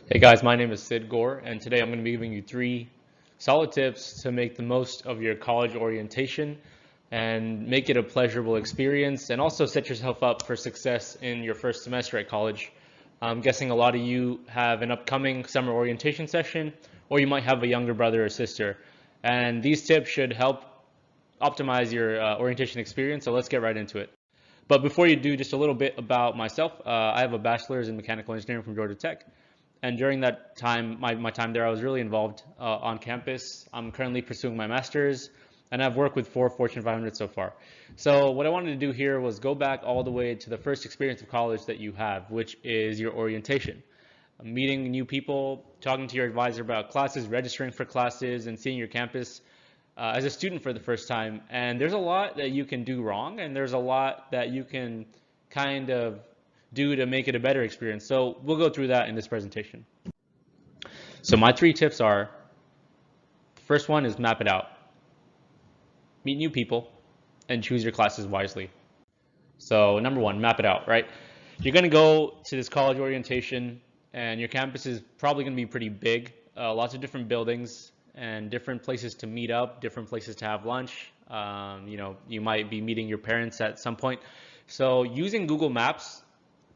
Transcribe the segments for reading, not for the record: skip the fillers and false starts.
Hey guys, my name is Sid Gore, and today I'm going to be giving you three solid tips to make the most of your college orientation and make it a pleasurable experience and also set yourself up for success in your first semester at college. I'm guessing a lot of you have an upcoming summer orientation session, or you might have a younger brother or sister. And these tips should help optimize your orientation experience, so let's get right into it. But before you do, just a little bit about myself. I have a bachelor's in mechanical engineering from Georgia Tech. And during that time, my time there, I was really involved on campus. I'm currently pursuing my master's, and I've worked with 4 Fortune 500 so far. So what I wanted to do here was go back all the way to the first experience of college that you have, which is your orientation. Meeting new people, talking to your advisor about classes, registering for classes, and seeing your campus as a student for the first time. And there's a lot that you can do wrong, and there's a lot that you can kind of do to make it a better experience. So we'll go through that in this presentation. So my three tips are, the first one is map it out. Meet new people and choose your classes wisely. So number one, map it out, right? You're going to go to this college orientation and your campus is probably going to be pretty big, lots of different buildings and different places to meet up, different places to have lunch. You might be meeting your parents at some point. So using Google Maps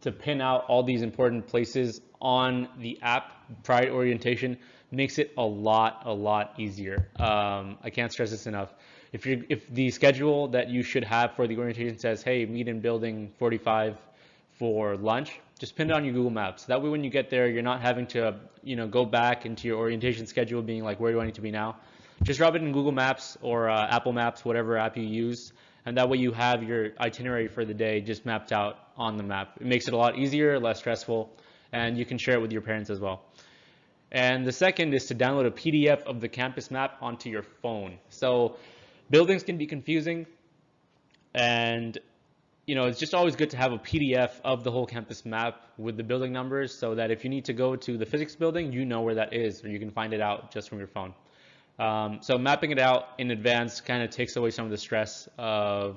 to pin out all these important places on the app prior to orientation makes it a lot easier. I can't stress this enough. If the schedule that you should have for the orientation says, hey, meet in building 45 for lunch, just pin it on your Google Maps. That way when you get there, you're not having to, go back into your orientation schedule being like, where do I need to be now? Just drop it in Google Maps or Apple Maps, whatever app you use, and that way you have your itinerary for the day just mapped out on the map. It makes it a lot easier, less stressful, and you can share it with your parents as well. And the second is to download a PDF of the campus map onto your phone. So buildings can be confusing, and it's just always good to have a PDF of the whole campus map with the building numbers so that if you need to go to the physics building, you know where that is, or you can find it out just from your phone. So mapping it out in advance kind of takes away some of the stress of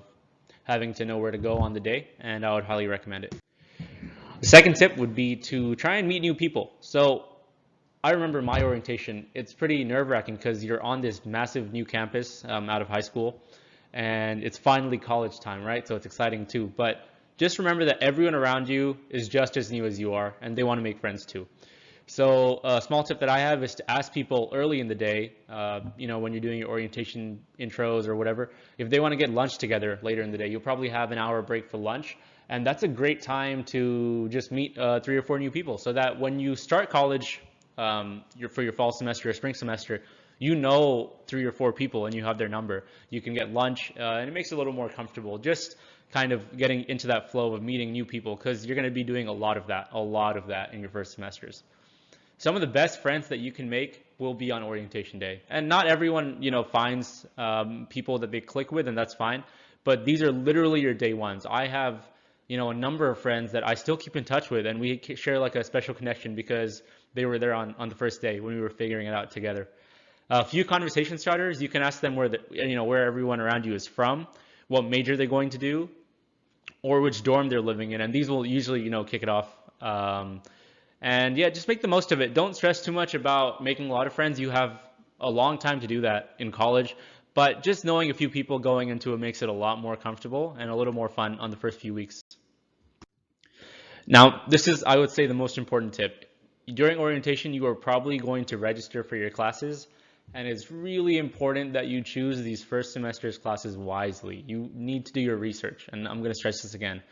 having to know where to go on the day, and I would highly recommend it. The second tip would be to try and meet new people. So I remember my orientation, it's pretty nerve-wracking because you're on this massive new campus out of high school, and it's finally college time, right? So it's exciting too. But just remember that everyone around you is just as new as you are, and they want to make friends too. So a small tip that I have is to ask people early in the day, when you're doing your orientation intros or whatever, if they want to get lunch together later in the day. You'll probably have an hour break for lunch, and that's a great time to just meet 3 or 4 new people so that when you start college for your fall semester or spring semester, you know 3 or 4 people and you have their number. You can get lunch, and it makes it a little more comfortable. Just kind of getting into that flow of meeting new people because you're going to be doing a lot of that in your first semesters. Some of the best friends that you can make will be on orientation day. And not everyone, finds people that they click with, and that's fine. But these are literally your day ones. I have, a number of friends that I still keep in touch with, and we share like a special connection because they were there on the first day when we were figuring it out together. A few conversation starters, you can ask them where everyone around you is from, what major they're going to do, or which dorm they're living in, and these will usually, kick it off. And yeah, just make the most of it. Don't stress too much about making a lot of friends. You have a long time to do that in college, but just knowing a few people going into it makes it a lot more comfortable and a little more fun on the first few weeks. Now, this is, I would say, the most important tip. During orientation, you are probably going to register for your classes, and it's really important that you choose these first semester's classes wisely. You need to do your research, and I'm going to stress this again.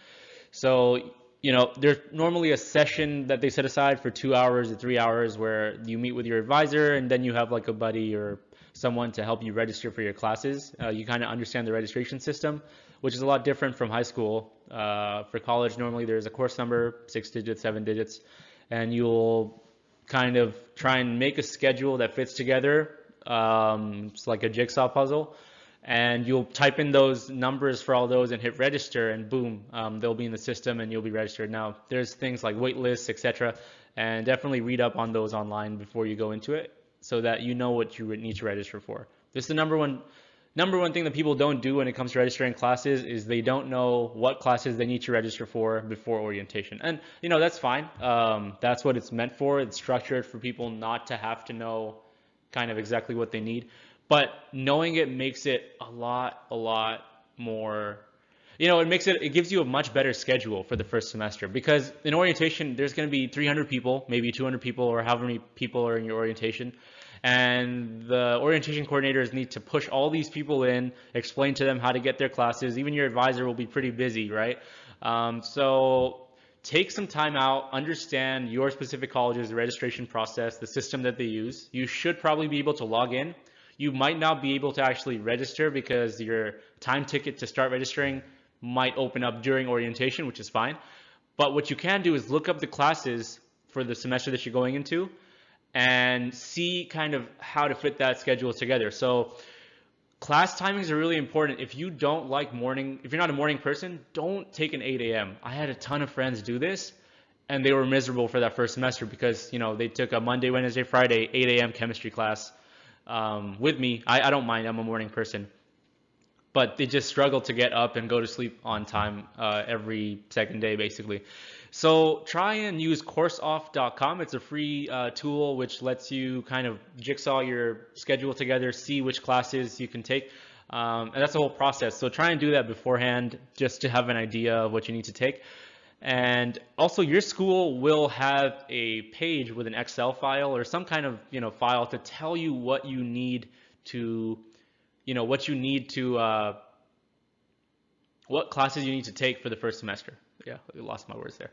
So, there's normally a session that they set aside for 2 hours or 3 hours where you meet with your advisor and then you have like a buddy or someone to help you register for your classes. You kind of understand the registration system, which is a lot different from high school. For college, normally there's a course number, 6 digits, 7 digits, and you'll kind of try and make a schedule that fits together. It's like a jigsaw puzzle. And you'll type in those numbers for all those and hit register, and boom, they'll be in the system and you'll be registered. Now, there's things like wait lists, etc., and definitely read up on those online before you go into it so that you know what you need to register for. This is the number one Number one thing that people don't do when it comes to registering classes is they don't know what classes they need to register for before orientation. And, that's fine. That's what it's meant for. It's structured for people not to have to know kind of exactly what they need. But knowing it makes it a lot more, it gives you a much better schedule for the first semester, because in orientation, there's going to be 300 people, maybe 200 people, or however many people are in your orientation. And the orientation coordinators need to push all these people in, explain to them how to get their classes. Even your advisor will be pretty busy, right? So take some time out, understand your specific college's registration process, the system that they use. You should probably be able to log in. You might not be able to actually register because your time ticket to start registering might open up during orientation, which is fine. But what you can do is look up the classes for the semester that you're going into and see kind of how to fit that schedule together. So class timings are really important. If you don't like morning, if you're not a morning person, don't take an 8 a.m. I had a ton of friends do this, and they were miserable for that first semester because, they took a Monday, Wednesday, Friday, 8 a.m. chemistry class with me. I don't mind. I'm a morning person. But they just struggle to get up and go to sleep on time every second day, basically. So try and use courseoff.com. It's a free tool which lets you kind of jigsaw your schedule together, see which classes you can take. And that's the whole process. So try and do that beforehand just to have an idea of what you need to take. And also your school will have a page with an Excel file or some kind of, file to tell you what you need to, what classes you need to take for the first semester. Yeah, I lost my words there.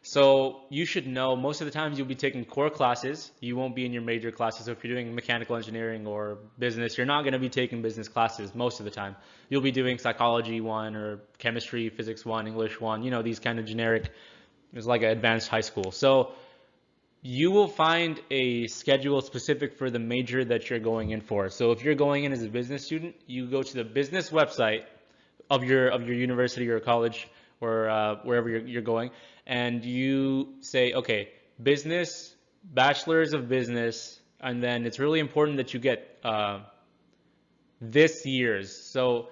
So you should know most of the times you'll be taking core classes. You won't be in your major classes. So if you're doing mechanical engineering or business, you're not going to be taking business classes most of the time. You'll be doing psychology 1 or chemistry, physics 1, English 1, these kind of generic, it's like an advanced high school. So you will find a schedule specific for the major that you're going in for. So if you're going in as a business student, you go to the business website of your university or college or wherever you're going, and you say, okay, business, bachelor's of business, and then it's really important that you get this year's. So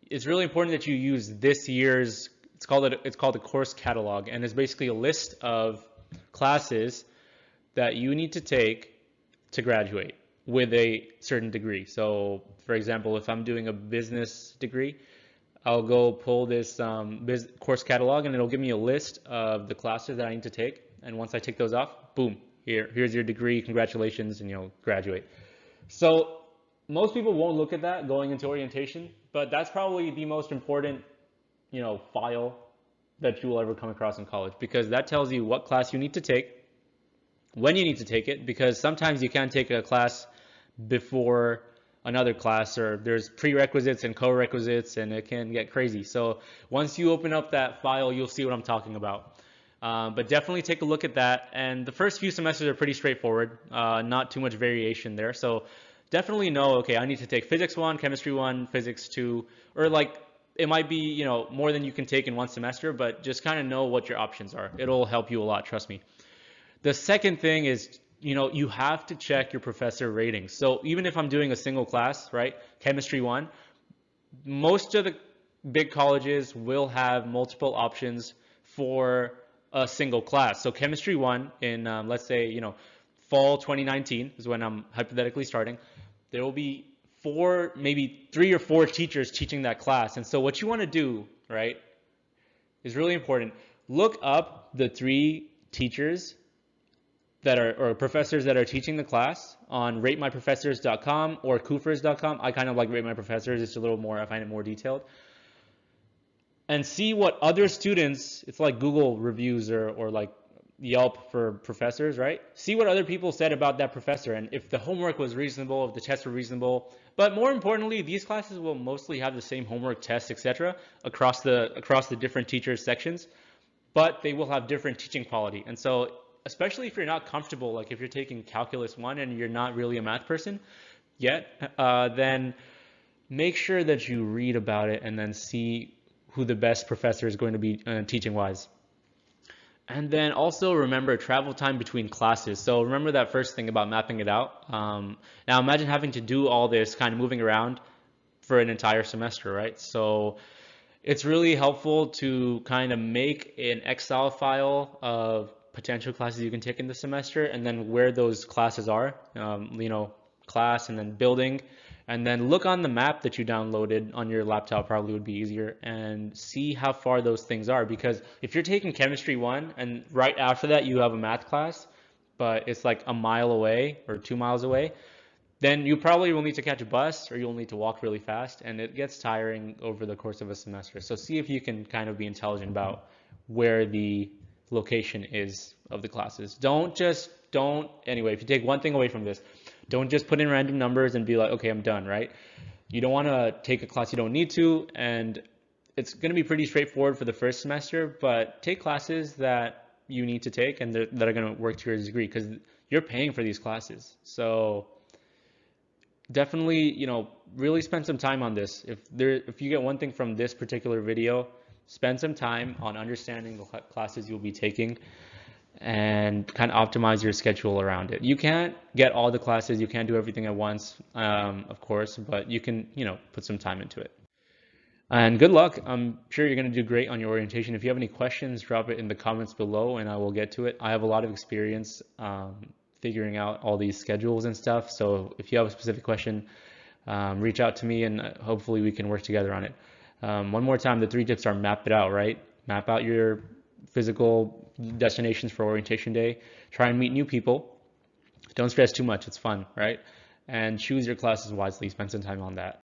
it's really important that you use this year's. It's called a course catalog, and it's basically a list of classes that you need to take to graduate with a certain degree. So for example, if I'm doing a business degree, I'll go pull this course catalog, and it'll give me a list of the classes that I need to take. And once I take those off, boom, here's your degree, congratulations, and you'll graduate. So most people won't look at that going into orientation, but that's probably the most important, file that you will ever come across in college, because that tells you what class you need to take, when you need to take it, because sometimes you can't take a class before another class, or there's prerequisites and co-requisites, and it can get crazy. So once you open up that file, you'll see what I'm talking about. But definitely take a look at that. And the first few semesters are pretty straightforward, not too much variation there. So definitely know, okay, I need to take physics 1, chemistry 1, physics 2, or like it might be, more than you can take in one semester, but just kind of know what your options are. It'll help you a lot, trust me. The second thing is, you have to check your professor ratings. So even if I'm doing a single class, right, chemistry 1, most of the big colleges will have multiple options for a single class. So chemistry 1 in, let's say, fall 2019 is when I'm hypothetically starting. There will be 4, maybe 3 or 4 teachers teaching that class. And so what you want to do, right, is really important. Look up the 3 teachers that are, or professors that are teaching the class on ratemyprofessors.com or kufers.com. I kind of like Rate My Professors. It's a little more, I find it more detailed. And see what other students, it's like Google reviews or like Yelp for professors, right? See what other people said about that professor, and if the homework was reasonable, if the tests were reasonable. But more importantly, these classes will mostly have the same homework, tests, etc. across the different teachers' sections, but they will have different teaching quality. And so especially if you're not comfortable, like if you're taking calculus 1 and you're not really a math person yet, then make sure that you read about it and then see who the best professor is going to be teaching wise. And then also remember travel time between classes. So remember that first thing about mapping it out. Now imagine having to do all this kind of moving around for an entire semester, right? So it's really helpful to kind of make an Excel file of potential classes you can take in the semester and then where those classes are, class and then building, and then look on the map that you downloaded on your laptop, probably would be easier, and see how far those things are. Because if you're taking chemistry 1 and right after that you have a math class, but it's like a mile away or 2 miles away, then you probably will need to catch a bus or you'll need to walk really fast, and it gets tiring over the course of a semester. So see if you can kind of be intelligent about where the location is of the classes. Anyway, if you take one thing away from this, don't just put in random numbers and be like, okay, I'm done, right? You don't want to take a class you don't need to, and it's going to be pretty straightforward for the first semester, but take classes that you need to take and that are going to work to your degree, because you're paying for these classes. So definitely, really spend some time on this. If you get one thing from this particular video, spend some time on understanding the classes you'll be taking and kind of optimize your schedule around it. You can't get all the classes, you can't do everything at once, of course, but you can, put some time into it. And good luck. I'm sure you're going to do great on your orientation. If you have any questions, drop it in the comments below and I will get to it. I have a lot of experience figuring out all these schedules and stuff. So if you have a specific question, reach out to me and hopefully we can work together on it. One more time, the 3 tips are: map it out, right? Map out your physical destinations for orientation day. Try and meet new people. Don't stress too much. It's fun, right? And choose your classes wisely. Spend some time on that.